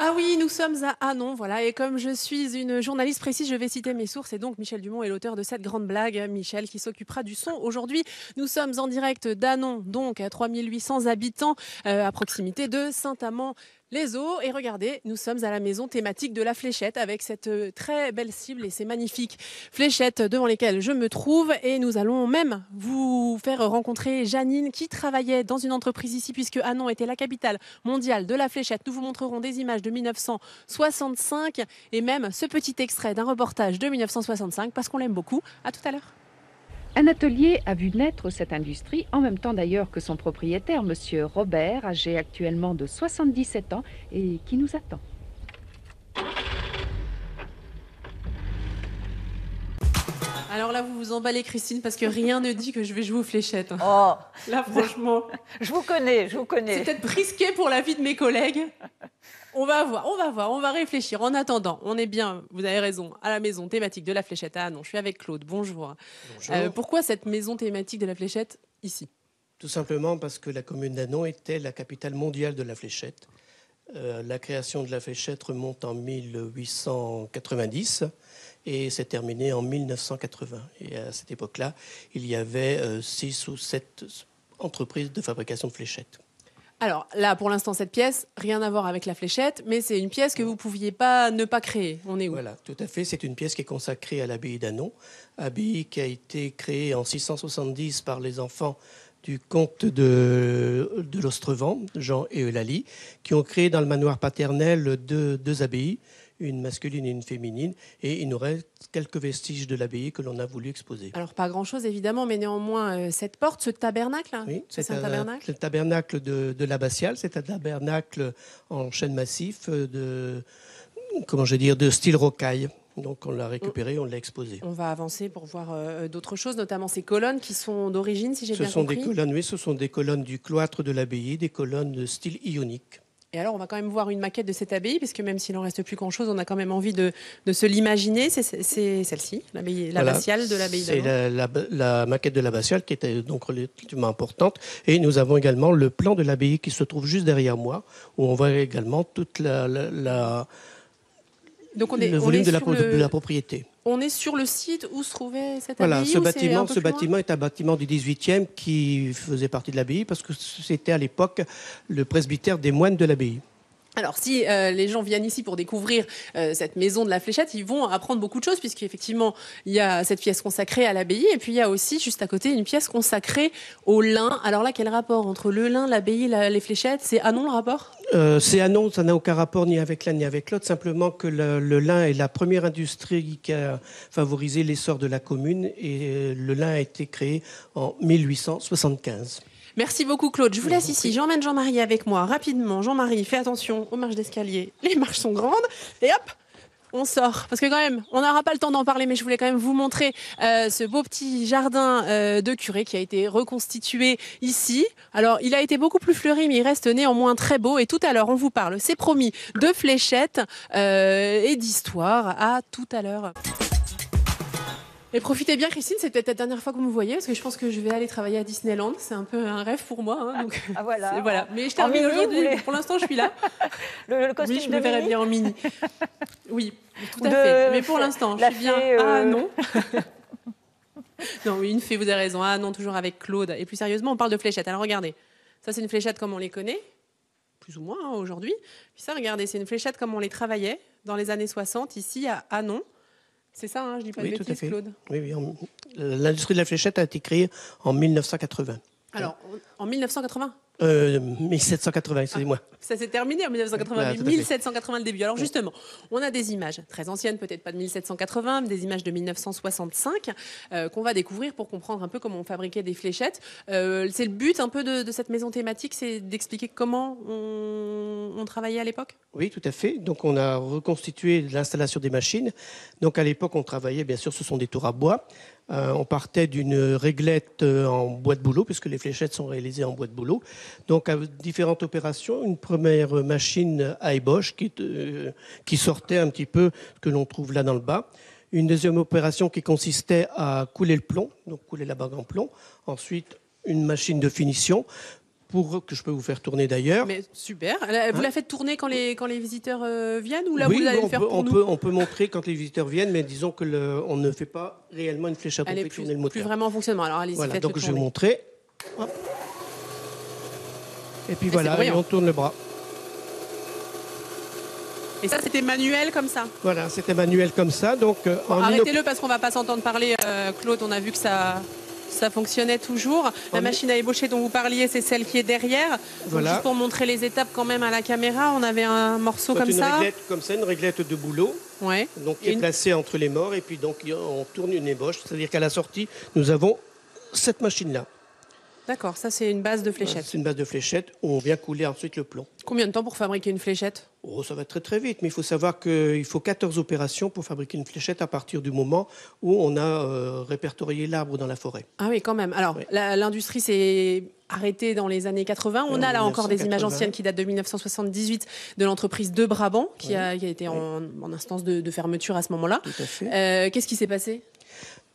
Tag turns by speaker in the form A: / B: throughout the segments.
A: Ah oui, nous sommes à Hanon, voilà. Et comme je suis une journaliste précise, je vais citer mes sources. Et donc, Michel Dumont est l'auteur de cette grande blague. Michel qui s'occupera du son. Aujourd'hui, nous sommes en direct d'Hanon, donc à 3800 habitants, à proximité de Saint-Amand. Les Eaux, et regardez, nous sommes à la maison thématique de la Fléchette avec cette très belle cible et ces magnifiques fléchettes devant lesquelles je me trouve. Et nous allons même vous faire rencontrer Janine qui travaillait dans une entreprise ici puisque Hanon était la capitale mondiale de la Fléchette. Nous vous montrerons des images de 1965 et même ce petit extrait d'un reportage de 1965 parce qu'on l'aime beaucoup. À tout à l'heure.
B: Un atelier a vu naître cette industrie, en même temps d'ailleurs que son propriétaire, monsieur Robert, âgé actuellement de 77 ans et qui nous attend.
A: Alors là, vous vous emballez, Christine, parce que rien ne dit que je vais jouer aux fléchettes.
C: Oh,
A: Là, franchement,
C: je vous connais, je vous
A: c'est
C: connais.
A: peut-être risqué pour la vie de mes collègues. On va voir, on va réfléchir. En attendant, on est bien, vous avez raison, à la maison thématique de la Fléchette à Hanon. Je suis avec Claude, bonjour.
D: Bonjour.
A: Pourquoi cette maison thématique de la Fléchette ici?
D: Tout simplement parce que la commune d'Hanon était la capitale mondiale de la fléchette. La création de la fléchette remonte en 1890 et s'est terminée en 1980. Et à cette époque-là, il y avait 6 ou 7 entreprises de fabrication de fléchettes.
A: Alors là, pour l'instant, cette pièce, rien à voir avec la Fléchette, mais c'est une pièce que vous ne pouviez pas ne pas créer. On est où?
D: Voilà, tout à fait. C'est une pièce qui est consacrée à l'abbaye d'Hanon, abbaye qui a été créée en 670 par les enfants du comte de l'Ostrevent, Jean et Eulalie, qui ont créé dans le manoir paternel deux abbayes, une masculine et une féminine, et il nous reste quelques vestiges de l'abbaye que l'on a voulu exposer.
A: Alors pas grand-chose évidemment, mais néanmoins cette porte, ce tabernacle, hein,
D: Oui,
A: c'est un tabernacle.
D: le tabernacle de l'abbatiale, c'est un tabernacle en chêne massif de style rocaille. Donc on l'a récupéré, on l'a exposé.
A: On va avancer pour voir d'autres choses, notamment ces colonnes qui sont d'origine, si j'ai bien compris.
D: Ce sont des colonnes du cloître de l'abbaye, des colonnes de style ionique.
A: Et alors, on va quand même voir une maquette de cette abbaye, parce que même s'il n'en reste plus grand-chose, on a quand même envie de se l'imaginer. C'est celle-ci, l'abbatiale de l'abbaye d'Hanon.
D: C'est la maquette de l'abbatiale qui était donc relativement importante. Et nous avons également le plan de l'abbaye qui se trouve juste derrière moi, où on voit également toute
A: Donc
D: le volume de la propriété.
A: On est sur le site où se trouvait cette
D: Voilà,
A: abbaye.
D: ce bâtiment est un bâtiment du 18e qui faisait partie de l'abbaye parce que c'était à l'époque le presbytère des moines de l'abbaye.
A: Alors, si les gens viennent ici pour découvrir cette maison de la Fléchette, ils vont apprendre beaucoup de choses, puisqu'effectivement, il y a cette pièce consacrée à l'abbaye, et puis il y a aussi, juste à côté, une pièce consacrée au lin. Alors là, quel rapport entre le lin, l'abbaye, les fléchettes? C'est Hanon le rapport?
D: C'est Hanon, ça n'a aucun rapport ni avec l'un ni avec l'autre, simplement que le lin est la première industrie qui a favorisé l'essor de la commune, et le lin a été créé en 1875.
A: Merci beaucoup Claude. Je vous laisse ici. J'emmène Jean-Marie avec moi rapidement. Jean-Marie, fais attention aux marches d'escalier. Les marches sont grandes. Et hop, on sort. Parce que quand même, on n'aura pas le temps d'en parler, mais je voulais quand même vous montrer ce beau petit jardin de curé qui a été reconstitué ici. Alors, il a été beaucoup plus fleuri, mais il reste néanmoins très beau. Et tout à l'heure, on vous parle, c'est promis, de fléchettes et d'histoire. À tout à l'heure. Et profitez bien, Christine, c'est peut-être la dernière fois que vous me voyez, parce que je pense que je vais aller travailler à Disneyland. C'est un peu un rêve pour moi. Hein, donc
C: Ah voilà.
A: voilà. Mais je termine aujourd'hui. Pour l'instant, je suis là.
C: Le costume
A: Oui, je me verrais bien en mini. Oui, tout à
C: De
A: fait. Mais pour l'instant, je
C: la
A: suis bien.
C: fée,
A: Ah non. Non, oui, une fée, vous avez raison. Ah non, toujours avec Claude. Et plus sérieusement, on parle de fléchettes. Alors regardez, ça c'est une fléchette comme on les connaît, plus ou moins hein, aujourd'hui. Puis ça, regardez, c'est une fléchette comme on les travaillait dans les années 60 ici à Hanon. C'est ça, hein, je dis pas de
D: Oui, tout à
A: bêtises,
D: fait.
A: Claude.
D: Oui, l'industrie de la fléchette a été créée en 1980.
A: Alors, en 1980
D: 1780, excusez-moi.
A: Ça s'est terminé en 1980,
D: Voilà,
A: mais
D: tout à fait.
A: 1780 le début. Alors justement, on a des images très anciennes, peut-être pas de 1780, mais des images de 1965 qu'on va découvrir pour comprendre un peu comment on fabriquait des fléchettes. C'est le but un peu de cette maison thématique, c'est d'expliquer comment on travaillait à l'époque.
D: Oui, tout à fait. Donc, on a reconstitué l'installation des machines. Donc, à l'époque, on travaillait, bien sûr, ce sont des tours à bois. On partait d'une réglette en bois de bouleau, puisque les fléchettes sont réalisées en bois de bouleau. Donc, à différentes opérations, une première machine à ébauche qui sortait un petit peu ce que l'on trouve là dans le bas. Une deuxième opération qui consistait à couler le plomb, donc couler la bague en plomb. Ensuite, une machine de finition pour que je peux vous faire tourner d'ailleurs.
A: Mais super. Vous la faites tourner quand les visiteurs viennent ou là
D: Oui,
A: vous allez le faire pour nous?
D: on peut montrer quand les visiteurs viennent, mais disons que on ne fait pas réellement une fléchette, on
A: Elle
D: fait
A: est
D: tourner le moteur.
A: plus vraiment en fonctionnement. Alors allez-y,
D: Voilà,
A: faites-le
D: donc je vais
A: tourner.
D: vous montrer. Hop. Et puis
A: c'est
D: voilà, et
A: brillant.
D: on tourne le bras.
A: Et ça, c'était manuel comme ça.
D: Voilà, c'était manuel comme ça. Donc,
A: Arrêtez-le parce qu'on va pas s'entendre parler, Claude. On a vu que ça fonctionnait toujours. La machine à ébaucher dont vous parliez, c'est celle qui est derrière. Donc,
D: Voilà.
A: juste pour montrer les étapes quand même à la caméra, on avait un morceau comme
D: une
A: ça.
D: réglette comme ça, une réglette de boulot,
A: Ouais.
D: donc qui est placée entre les morts, et puis donc on tourne une ébauche. C'est-à-dire qu'à la sortie, nous avons cette machine-là.
A: D'accord, ça c'est une base de fléchette.
D: C'est une base de fléchette où on vient couler ensuite le plomb.
A: Combien de temps pour fabriquer une fléchette?
D: Oh, ça va très très vite, mais il faut savoir qu'il faut 14 opérations pour fabriquer une fléchette à partir du moment où on a répertorié l'arbre dans la forêt.
A: Ah oui, quand même. Alors,
D: Oui.
A: l'industrie s'est arrêtée dans les années 80. On
D: En
A: a là encore des
D: 1980.
A: images anciennes qui datent de 1978 de l'entreprise de Brabant qui a été en instance de fermeture à ce moment-là.
D: Tout à fait.
A: Qu'est-ce qui s'est passé?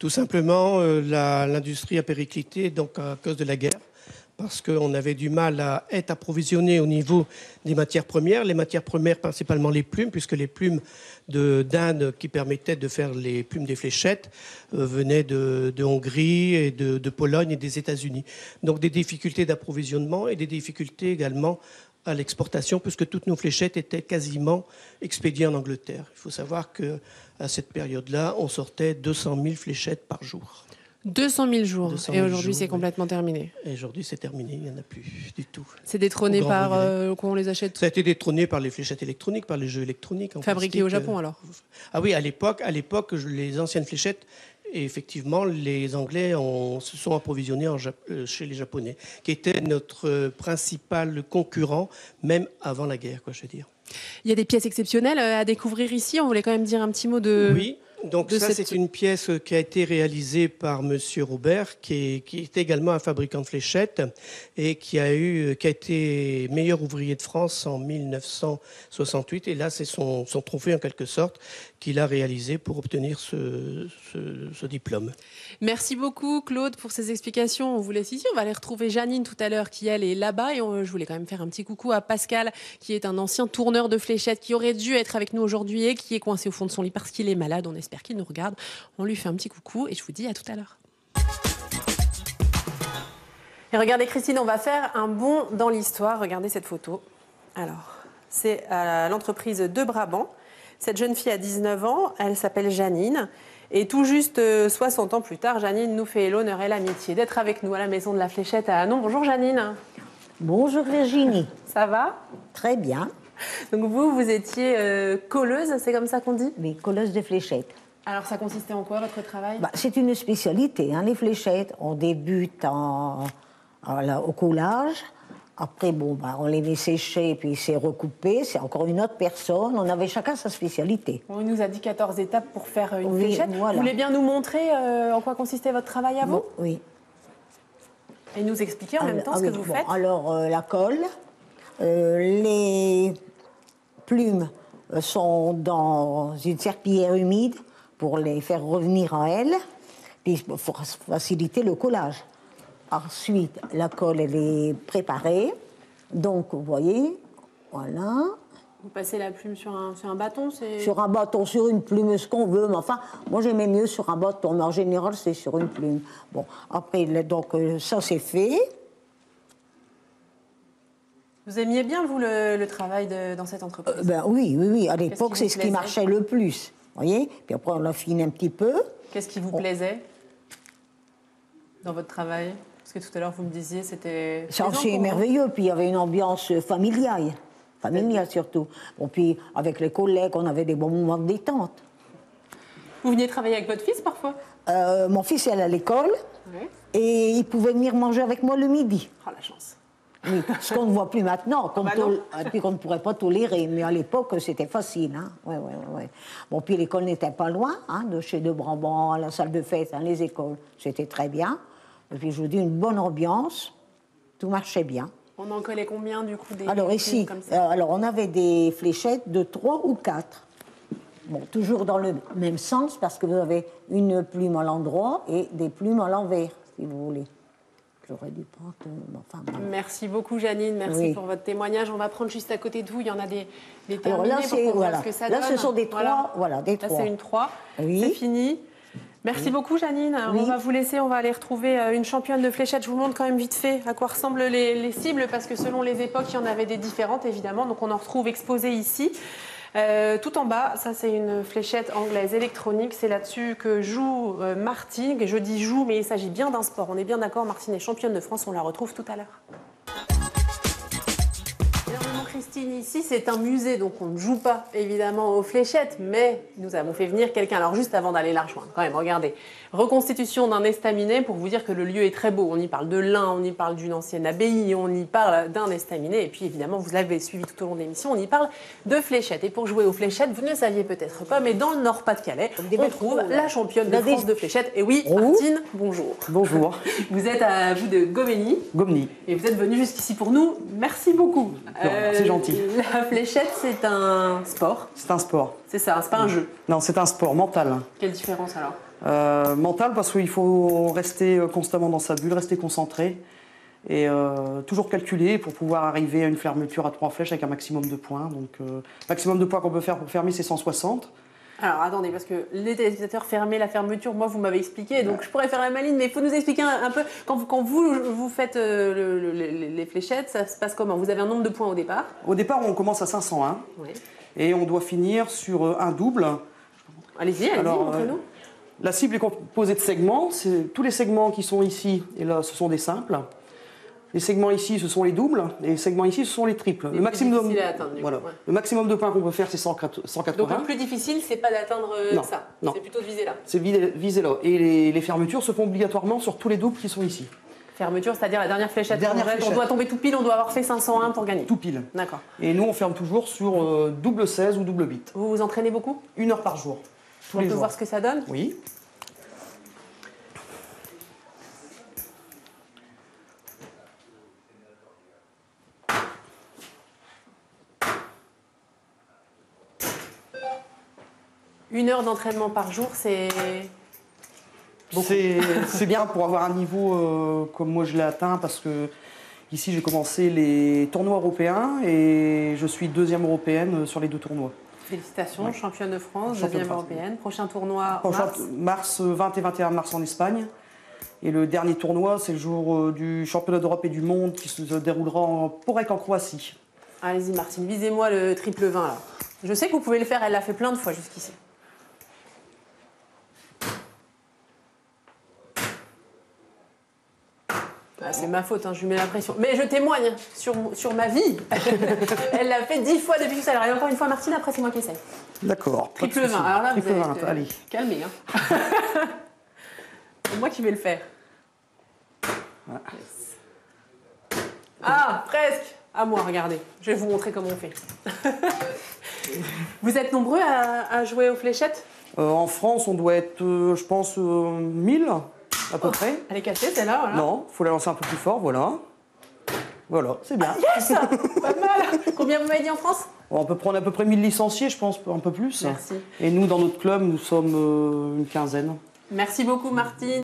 D: Tout simplement, l'industrie a périclité donc à cause de la guerre, parce qu'on avait du mal à être approvisionné au niveau des matières premières. Les matières premières, principalement les plumes, puisque les plumes d'Inde qui permettaient de faire les plumes des fléchettes venaient de Hongrie et de Pologne et des États-Unis. Donc des difficultés d'approvisionnement et des difficultés également à l'exportation, puisque toutes nos fléchettes étaient quasiment expédiées en Angleterre. Il faut savoir qu'à cette période-là, on sortait 200 000 fléchettes par jour.
A: 200 000 jours.
D: 200
A: Et
D: 000
A: aujourd'hui,
D: jours,
A: c'est
D: oui.
A: complètement terminé.
D: Et aujourd'hui, c'est terminé, il n'y en a plus du tout.
A: C'est détrôné
D: Au grand
A: par
D: regret.
A: qu'on les achète
D: Ça a été détrôné par les fléchettes électroniques, par les jeux électroniques. En
A: fabriqués au
D: plastique.
A: Japon alors.
D: Ah oui, à l'époque, les anciennes fléchettes, et effectivement, les Anglais se sont approvisionnés chez les Japonais, qui étaient notre principal concurrent, même avant la guerre, quoi, je veux dire.
A: Il y a des pièces exceptionnelles à découvrir ici. On voulait quand même dire un petit mot de.
D: Oui. Donc
A: de
D: ça,
A: cette-
D: c'est une pièce qui a été réalisée par Monsieur Robert, qui est également un fabricant de fléchettes et qui a été meilleur ouvrier de France en 1968. Et là, c'est son trophée en quelque sorte qu'il a réalisé pour obtenir ce diplôme.
A: Merci beaucoup Claude pour ces explications. On vous laisse ici. On va aller retrouver Janine tout à l'heure qui elle est là-bas. Et je voulais quand même faire un petit coucou à Pascal qui est un ancien tourneur de fléchettes qui aurait dû être avec nous aujourd'hui et qui est coincé au fond de son lit parce qu'il est malade. On espère qu'il nous regarde. On lui fait un petit coucou et je vous dis à tout à l'heure. Et regardez Christine, on va faire un bond dans l'histoire. Regardez cette photo. Alors, c'est à l'entreprise de Brabant. Cette jeune fille a 19 ans, elle s'appelle Janine. Et tout juste 60 ans plus tard, Janine nous fait l'honneur et l'amitié d'être avec nous à la maison de la Fléchette à Hanon. Bonjour Janine.
E: Bonjour Virginie,
A: Ça va?
E: très bien,
A: Donc vous étiez colleuse, c'est comme ça qu'on dit?
E: les colleuses de fléchettes.
A: Alors ça consistait en quoi votre travail?
E: C'est une spécialité, hein, les fléchettes. On débute au coulage. Après, on les met sécher, puis c'est recoupé. C'est encore une autre personne. On avait chacun sa spécialité.
A: On nous a dit 14 étapes pour faire une
E: Oui,
A: fléchette.
E: voilà.
A: Vous voulez bien nous montrer en quoi consistait votre travail à vous?
E: Oui.
A: Et nous expliquer en même temps ce que vous faites?
E: Alors, la colle, les plumes sont dans une serpillière humide pour les faire revenir à elles, puis pour faciliter le collage. Ensuite, la colle, elle est préparée. Donc, vous voyez, voilà.
A: Vous passez la plume sur un bâton, c'est...
E: Sur un bâton, sur une plume, ce qu'on veut. Mais enfin, moi, j'aimais mieux sur un bâton. Mais en général, c'est sur une plume. Bon, après, donc, ça, c'est fait.
A: Vous aimiez bien, vous, le travail dans cette entreprise?
E: Oui. À
A: Qu'est-ce
E: l'époque,
A: qui
E: c'est
A: vous
E: ce qui
A: plaisait?
E: marchait le plus. Vous voyez? Puis après, on l'affine un petit peu.
A: Qu'est-ce qui vous plaisait dans votre travail? Parce que tout à l'heure, vous me disiez c'était...
E: Ça,
A: plaisant
E: c'est
A: pour vous.
E: merveilleux. Puis il y avait une ambiance familiale. Familiale surtout. Bon, puis avec les collègues, on avait des bons moments de détente.
A: Vous veniez travailler avec votre fils parfois?
E: Mon fils est allé à l'école
A: Oui.
E: et il pouvait venir manger avec moi le midi.
A: Oh, la chance.
E: Oui, ce qu'on ne voit plus maintenant,
A: Bah non.
E: et puis qu'on ne pourrait pas tolérer. Mais à l'époque, c'était facile. Hein. Ouais. Bon, puis l'école n'était pas loin, hein, de chez De Brabant à la salle de fête, hein, les écoles. C'était très bien. Et puis, je vous dis, une bonne ambiance. Tout marchait bien.
A: On en collait combien, du coup, des
E: Alors
A: plumes
E: ici,
A: comme ça
E: on avait des fléchettes de 3 ou 4. Bon, toujours dans le même sens, parce que vous avez une plume à l'endroit et des plumes à l'envers, si vous voulez. J'aurais dû prendre... enfin, bon.
A: Merci beaucoup, Janine. Merci
E: Oui.
A: pour votre témoignage. On va prendre juste à côté de vous. Il y en a des
E: Alors
A: terminés
E: là,
A: pour qu'on voit
E: voilà.
A: ce que ça
E: Là,
A: donne.
E: ce sont des
A: Voilà.
E: 3. Voilà, des
A: Là,
E: 3.
A: c'est une 3.
E: Oui.
A: C'est fini. Merci beaucoup, Janine.
E: Oui.
A: On va vous laisser. On va aller retrouver une championne de fléchettes. Je vous montre quand même vite fait à quoi ressemblent les cibles, parce que selon les époques, il y en avait des différentes, évidemment. Donc, on en retrouve exposées ici. Tout en bas, ça c'est une fléchette anglaise électronique, c'est là-dessus que joue Martine, et je dis joue, mais il s'agit bien d'un sport, on est bien d'accord, Martine est championne de France, on la retrouve tout à l'heure. Énormément Christine, ici c'est un musée, donc on ne joue pas évidemment aux fléchettes, mais nous avons fait venir quelqu'un, alors juste avant d'aller la rejoindre, quand même, regardez, reconstitution d'un estaminet pour vous dire que le lieu est très beau, on y parle de l'Ain, on y parle d'une ancienne abbaye, on y parle d'un estaminet, et puis évidemment vous l'avez suivi tout au long de l'émission, on y parle de fléchettes, et pour jouer aux fléchettes, vous ne saviez peut-être pas, mais dans le Nord-Pas-de-Calais, on trouve la championne de France de fléchettes, et oui, Martine, bonjour.
F: Bonjour,
A: Vous êtes à vous de Gomény,
F: Gomny.
A: et vous êtes venue jusqu'ici pour nous, merci beaucoup.
F: C'est gentil.
A: La fléchette, c'est un sport,
F: C'est un sport.
A: c'est ça, c'est pas un jeu.
F: Non, c'est un sport mental.
A: Quelle différence alors?
F: Mental parce qu'il faut rester constamment dans sa bulle, rester concentré et toujours calculer pour pouvoir arriver à une fermeture à 3 flèches avec un maximum de points. Donc, maximum de points qu'on peut faire pour fermer, c'est 160.
A: Alors attendez, parce que les téléspectateurs fermer la fermeture, moi vous m'avez expliqué, donc je pourrais faire la maline, mais il faut nous expliquer un peu, quand vous faites les fléchettes, ça se passe comment? Vous avez un nombre de points au départ?
F: Au départ, on commence à 501
A: Oui.
F: et on doit finir sur un double.
A: Allez-y,
F: Alors,
A: montrez-nous.
F: La cible est composée de segments. Tous les segments qui sont ici, et là, ce sont des simples. Les segments ici, ce sont les doubles. Et les segments ici, ce sont les triples.
A: Les plus difficiles à atteindre, du coup,
F: voilà.
A: ouais.
F: Le maximum de points qu'on peut faire, c'est 180.
A: Donc le plus difficile, c'est pas d'atteindre
F: Non,
A: ça,
F: non.
A: c'est plutôt de viser là.
F: C'est viser là. Et les fermetures se font obligatoirement sur tous les doubles qui sont ici.
A: Fermeture, c'est-à-dire la dernière fléchette.
F: Dernière
A: On
F: fléchette.
A: doit tomber tout pile, on doit avoir fait 501 pour gagner.
F: Tout pile.
A: D'accord.
F: Et nous, on ferme toujours sur double 16 ou double 8.
A: Vous vous entraînez beaucoup?
F: 1 heure par jour. Tous
A: On
F: les
A: peut
F: jours.
A: voir ce que ça donne?
F: Oui.
A: Une heure d'entraînement par jour, c'est...
F: C'est bien pour avoir un niveau comme moi je l'ai atteint parce que ici j'ai commencé les tournois européens et je suis 2e européenne sur les 2 tournois.
A: Félicitations, championne de France,
F: Championne
A: deuxième
F: de France.
A: européenne. Prochain tournoi
F: Prochain
A: mars.
F: 20 et 21 mars en Espagne. Et le dernier tournoi, c'est le jour du championnat d'Europe et du monde qui se déroulera en Porec en Croatie.
A: Allez-y Martine, visez-moi le triple 20 là. Je sais que vous pouvez le faire, elle l'a fait plein de fois jusqu'ici. Ah, c'est ma faute, hein, je lui mets la pression. Mais je témoigne sur ma vie. Elle l'a fait 10 fois depuis tout à l'heure. Et encore une fois, Martine, après c'est moi qui essaye.
F: D'accord. pas de
A: Triple 20,
F: souci.
A: alors là
F: Triple
A: vous
F: 20,
A: êtes
F: allez.
A: calmé. Hein. C'est moi qui vais le faire. Yes. Ah, presque. À moi, regardez. Je vais vous montrer comment on fait. Vous êtes nombreux à jouer aux fléchettes?
F: En France, on doit être, je pense, 1000 à peu près.
A: Elle est cassée, celle-là, voilà.
F: Non, il faut la lancer un peu plus fort, voilà. Voilà, c'est bien.
A: Yes. Pas mal. Combien vous m'avez dit en France?
F: On peut prendre à peu près 1000 licenciés, je pense, un peu plus.
A: Merci.
F: Et nous, dans notre club, nous sommes une quinzaine.
A: Merci beaucoup, Martine.